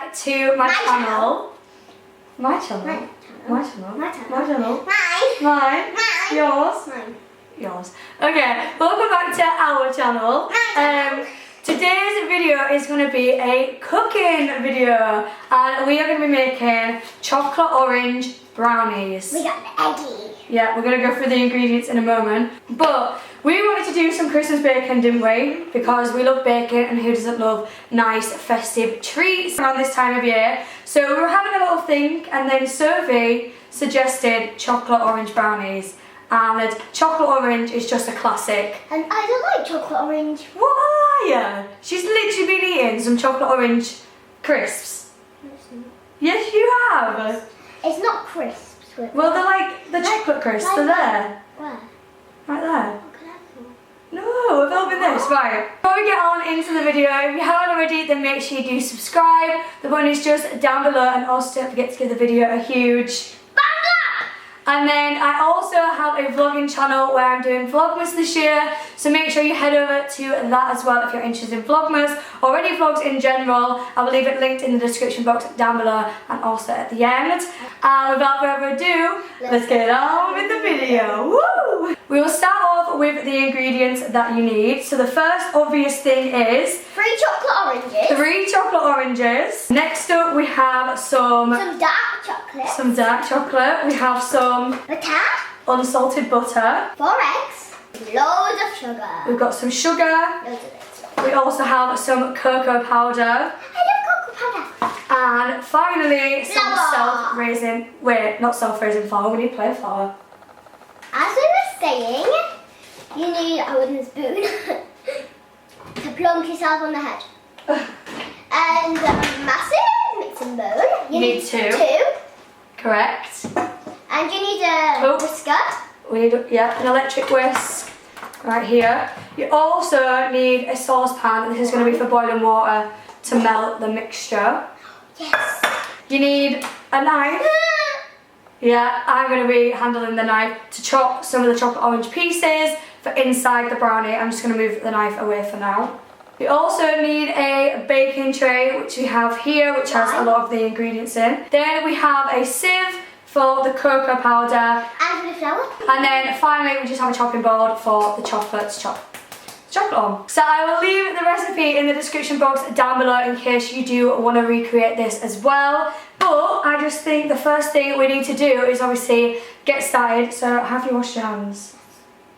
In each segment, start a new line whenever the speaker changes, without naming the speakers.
back to my channel. My channel? My channel?
My channel.
My channel?
Mine.
Mine?
Mine.
Yours?
Mine.
Yours. Okay, welcome back to our channel. Today's video is going to be a cooking video, and we are going to be making chocolate orange brownies.
We got the eggy.
Yeah, we're going to go through the ingredients in a moment, but we wanted to do some Christmas baking, didn't we? Because we love baking, and who doesn't love nice festive treats around this time of year? So we were having a little think, and then Sophie suggested chocolate orange brownies. And chocolate orange is just a classic.
And I don't like chocolate orange.
What a liar! She's literally been eating some chocolate orange crisps. Yes, you have.
It's not crisps.
Well, they're like the chocolate crisps.
Like
they're there.
Where?
Right there.
What can I have?
No, I've opened this. Right. Before we get on into the video, if you haven't already, then make sure you do subscribe. The button is just down below, and also don't forget to give the video a huge. And then I also have a vlogging channel where I'm doing Vlogmas this year, so make sure you head over to that as well if you're interested in Vlogmas or any vlogs in general. I will leave it linked in the description box down below and also at the end. And without further ado, let's get on with the video. Woo! We will start off with the ingredients that you need. So the first obvious thing is
3 chocolate oranges.
3 chocolate oranges. Next up we have some
dark chocolate.
Some dark chocolate. We have some
butter.
Unsalted butter.
4 eggs. Loads of sugar.
We've got some sugar.
Loads of it.
We also have some cocoa powder.
I love cocoa powder.
And finally, some
Flour.
self-raising. Wait, not self-raising flour. We need plain flour.
As we were saying, you need a wooden spoon to plonk yourself on the head. And a massive mixing bowl.
You need 2.
2.
Correct.
And you need a whisker.
We need, yeah, an electric whisk right here. You also need a saucepan. This is going to be for boiling water to melt the mixture.
Yes.
You need a knife. Yeah, I'm going to be handling the knife to chop some of the chocolate orange pieces for inside the brownie. I'm just going to move the knife away for now. We also need a baking tray, which we have here, which has a lot of the ingredients in. Then we have a sieve for the cocoa powder.
And the flour.
And then finally we just have a chopping board for the chocolate to chop chocolate on. So I will leave the recipe in the description box down below in case you do want to recreate this as well. But I just think the first thing we need to do is obviously get started. So have you washed your hands?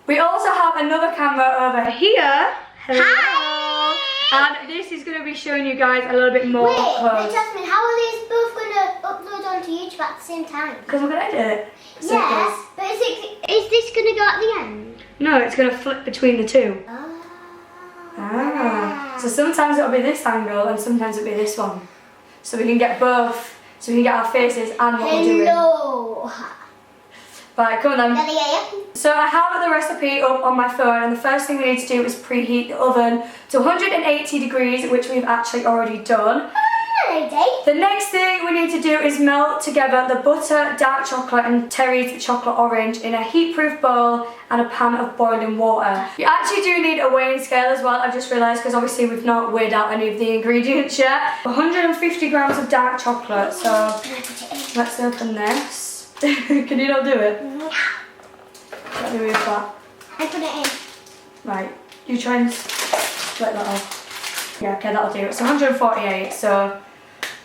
We also have another camera over here. Hello.
Hi.
And this is going to be showing you guys a little bit more.
Wait, Jasmine, how are these both going to upload onto YouTube at the same time?
Because we're going to edit it. So
Yes, but is this going to go at the end?
no, it's going to flip between the two. So sometimes it'll be this angle and sometimes it'll be this one. So we can get both, so we can get our faces and what we're doing.
Hello.
Right, come on then.
Yeah.
So I have the recipe up on my phone, and the first thing we need to do is preheat the oven to 180 degrees, which we've actually already done. The next thing we need to do is melt together the butter, dark chocolate and Terry's chocolate orange in a heat-proof bowl and a pan of boiling water. You actually do need a weighing scale as well, I've just realised, because obviously we've not weighed out any of the ingredients yet. 150 grams of dark chocolate, so let's open this. Can you not do it? Let me move that.
I put it in.
Right, you try and split that off. Yeah, okay, that'll do. It's 148, so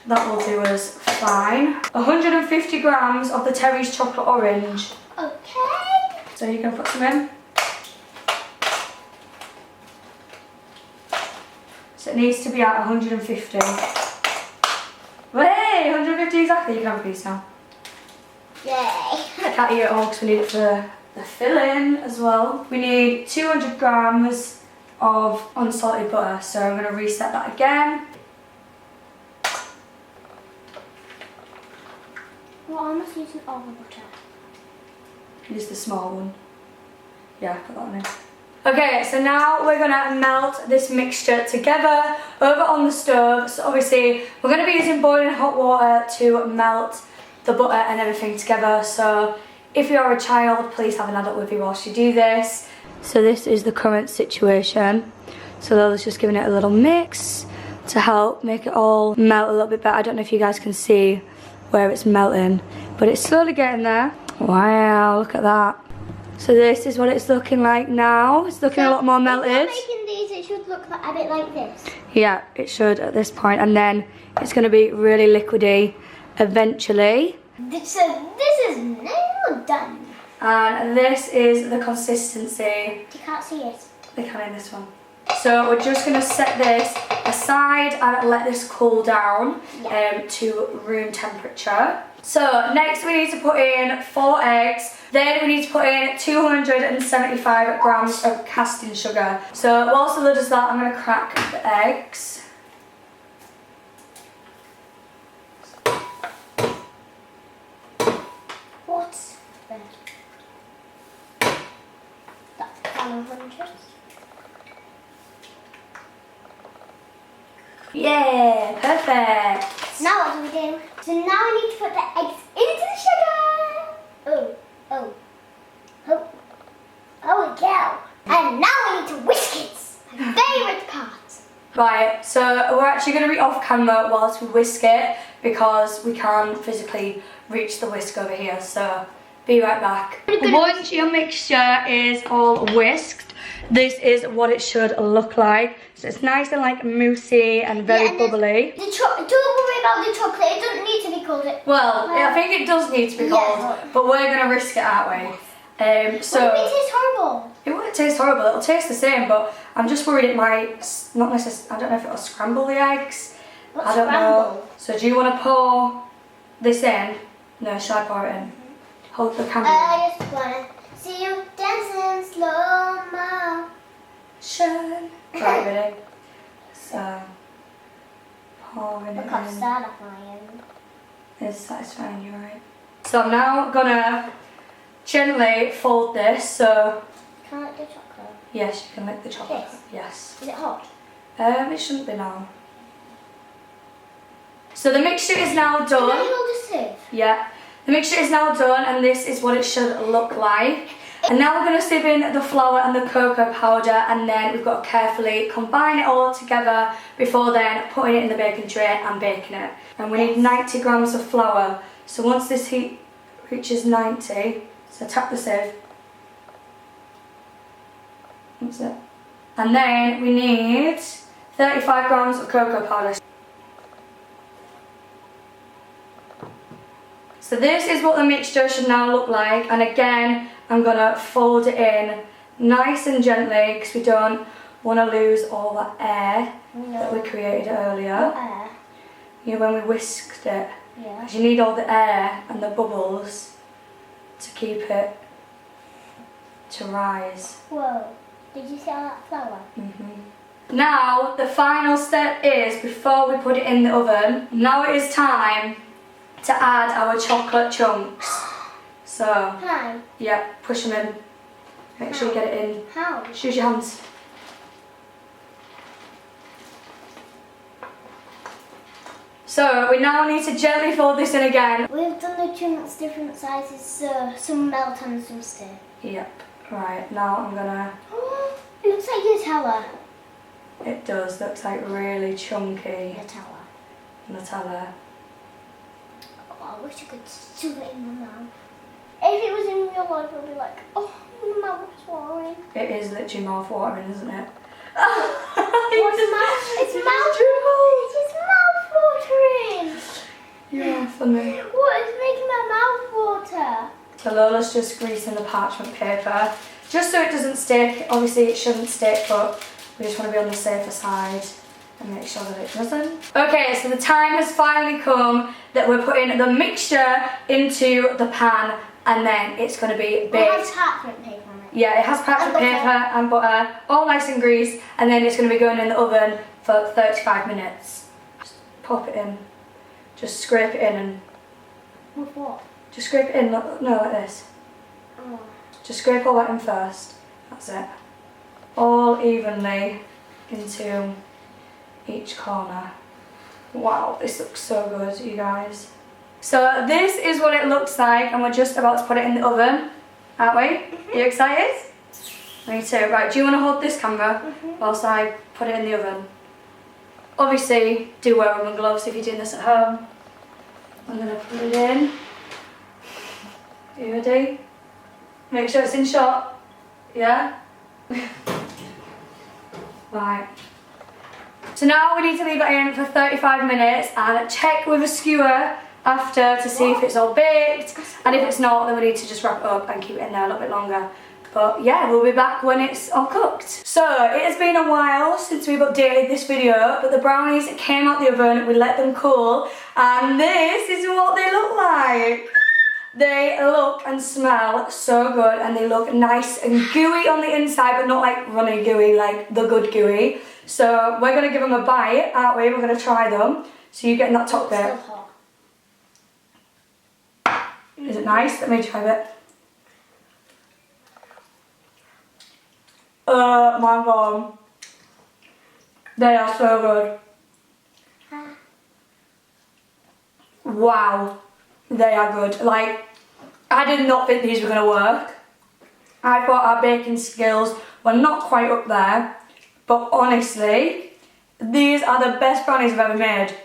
that will do us fine. 150 grams of the Terry's chocolate orange.
Okay.
So you can put some in. So it needs to be at 150. Wait, 150 exactly. You can have a piece now.
Yay.
I can't eat it all because we need it for the filling as well. We need 200 grams of unsalted butter, so I'm going to reset that again.
Well, I'm not using all the butter.
Use the small one. Yeah, put that one in. Okay, so now we're going to melt this mixture together over on the stove. So obviously we're going to be using boiling hot water to melt the butter and everything together. So if you're a child, please have an adult with you whilst you do this. So this is the current situation. So Lola's just giving it a little mix. to help make it all melt a little bit better. I don't know if you guys can see where it's melting, but it's slowly getting there. Wow, look at that. So this is what it's looking like now. It's looking a lot more melted.
If you're making these, it should look a bit like this.
Yeah, it should at this point, and then it's going to be really liquidy eventually.
So this is now done.
And this is the consistency.
You can't see it.
They can in this one. So we're just going to set this aside and let this cool down to room temperature. So next we need to put in 4 eggs. Then we need to put in 275 grams of casting sugar. So whilst Lila does that, I'm going to crack the eggs.
What's that? That's 100.
Yeah, perfect.
Now what do we do? So now I need to put the eggs into the sugar. Oh we go. And now I need to whisk it. My favourite part.
Right, so we're actually going to be off camera whilst we whisk it because we can't physically reach the whisk over here, so be right back. Once your mixture is all whisked, this is what it should look like. So it's nice and like moussey and very bubbly.
Don't worry about the chocolate, it doesn't need to be cold.
Well, I think it does need to be cold, but we're going to risk it, aren't we? So
what if it tastes horrible?
It won't taste horrible, it'll taste the same, but I'm just worried it might, not necessarily, I don't know if it'll scramble the eggs.
What's
I don't
scramble?
know. So do you want to pour this in? No, shall I pour it in? Hold the camera.
I just want to see you dancing slow-mo.
Right, ready? So, pouring it
Because
in.
satisfying.
It's satisfying, you're right. So I'm now gonna gently fold this, so
Can I lick the chocolate?
yes, you can lick the chocolate.
Yes.
Yes.
Is it hot?
It shouldn't be now. So the mixture is now
Can
done.
I hold a sieve?
Yeah, the mixture is now done, and this is what it should look like. And now we're going to sieve in the flour and the cocoa powder, and then we've got to carefully combine it all together before then putting it in the baking tray and baking it. And we need 90 grams of flour. So once this heat reaches 90, so tap the sieve. That's it. And then we need 35 grams of cocoa powder. So this is what the mixture should now look like, and again I'm going to fold it in nice and gently because we don't want to lose all that air that we created earlier.
What air?
You know, when we whisked it,
Yeah.
because you need all the air and the bubbles to keep it to rise.
Whoa. Did you see all that flour?
Now the final step is, before we put it in the oven, now it is time to add our chocolate chunks. So,
How?
yeah, push them in. Make sure you get it in.
How?
Just use your hands. So, we now need to gently fold this in again.
We've done the chunks different sizes, so some melt and some stay.
Yep. Right, now I'm gonna...
It looks like Nutella.
It does, looks like really chunky
Nutella.
Nutella.
Oh, I wish I could shove it in my mouth. If it was in real life, it would be like, oh, my mouth is watering.
It is literally mouth-watering, isn't it?
What's mouth? It's mouth. It's mouth watering.
Yeah, funny.
What is making my mouth water?
So Lola's just greasing the parchment paper, just so it doesn't stick. Obviously it shouldn't stick, but we just want to be on the safer side and make sure that it doesn't. Okay, so the time has finally come that we're putting the mixture into the pan, and then it's going to be baked.
It has parchment paper on it.
Yeah, it has parchment
And
paper
butter.
and butter, all nice and greased, and then it's going to be going in the oven for 35 minutes. Just pop it in. Just scrape it in and...
With what?
Just scrape it in, no, like this.
Oh.
Just scrape all that in first. That's it. All evenly into each corner. Wow, this looks so good, you guys. So this is what it looks like, and we're just about to put it in the oven, aren't we? Are you excited? Me too. Right, do you want to hold this camera whilst I put it in the oven? Obviously, do wear rubber gloves if you're doing this at home. I'm going to put it in. Are you ready? Make sure it's in shot. Yeah? Right. So now we need to leave it in for 35 minutes and check with a skewer after to see if it's all baked. And if it's not, then we need to just wrap it up and keep it in there a little bit longer. But yeah, we'll be back when it's all cooked. So it has been a while since we've updated this video, but the brownies came out the oven, we let them cool, and this is what they look like. They look and smell so good, and they look nice and gooey on the inside, but not like runny gooey, like the good gooey. So we're gonna give them a bite, aren't we? We're gonna try them. So you get in that top bit.
Still hot.
Is it nice? Let me try it. Oh my god. They are so good. Wow. They are good. Like, I did not think these were going to work. I thought our baking skills were not quite up there. But honestly, these are the best brownies I've ever made.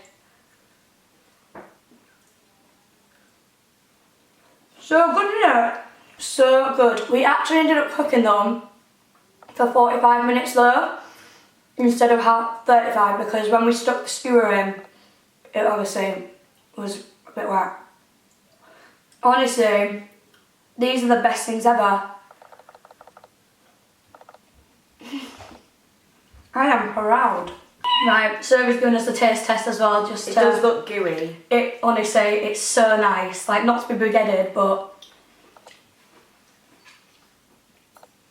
So good, isn't it? So good. We actually ended up cooking them for 45 minutes though, instead of 35, because when we stuck the skewer in, it obviously was a bit wet. Honestly, these are the best things ever. I am proud. Right, Sophie's giving us a taste test as well, just
It does look gooey.
It honestly, it's so nice. Like, not to be big-headed, but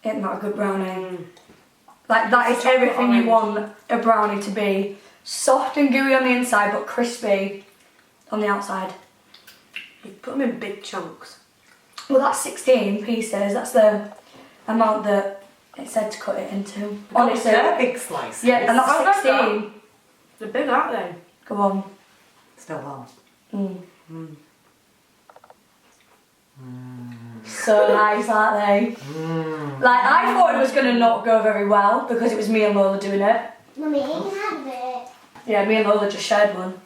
it's not a good brownie. Like, that is everything you want a brownie to be. Soft and gooey on the inside, but crispy on the outside.
You put them in big chunks.
Well, that's 16 pieces. That's the amount that it said to cut it into. Honestly.
They're big slices.
Yeah, and that's 16.
They're big, aren't they?
Go on.
Still hot.
So nice, aren't they? Like, I thought it was going to not go very well because it was me and Lola doing it.
Mummy, you can have it.
Yeah, me and Lola just shared one.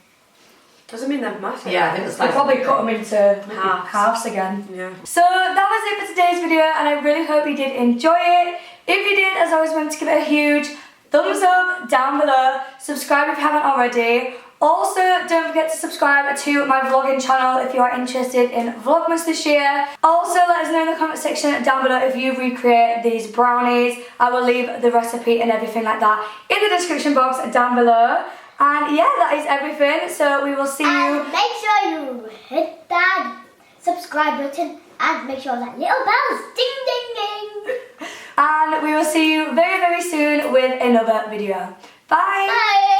Doesn't mean they're massive.
Yeah, I think it's
We'll probably cut them into
Halves.
halves again.
Yeah.
So that was it for today's video, and I really hope you did enjoy it. If you did, as always, remember to give it a huge thumbs up down below. Subscribe if you haven't already. Also, don't forget to subscribe to my vlogging channel if you are interested in Vlogmas this year. Also, let us know in the comment section down below if you recreate these brownies. I will leave the recipe and everything like that in the description box down below. And yeah, that is everything. So we will see you.
And make sure you hit that subscribe button and make sure that little bell's ding ding ding.
And we will see you very, very soon with another video. Bye!
Bye.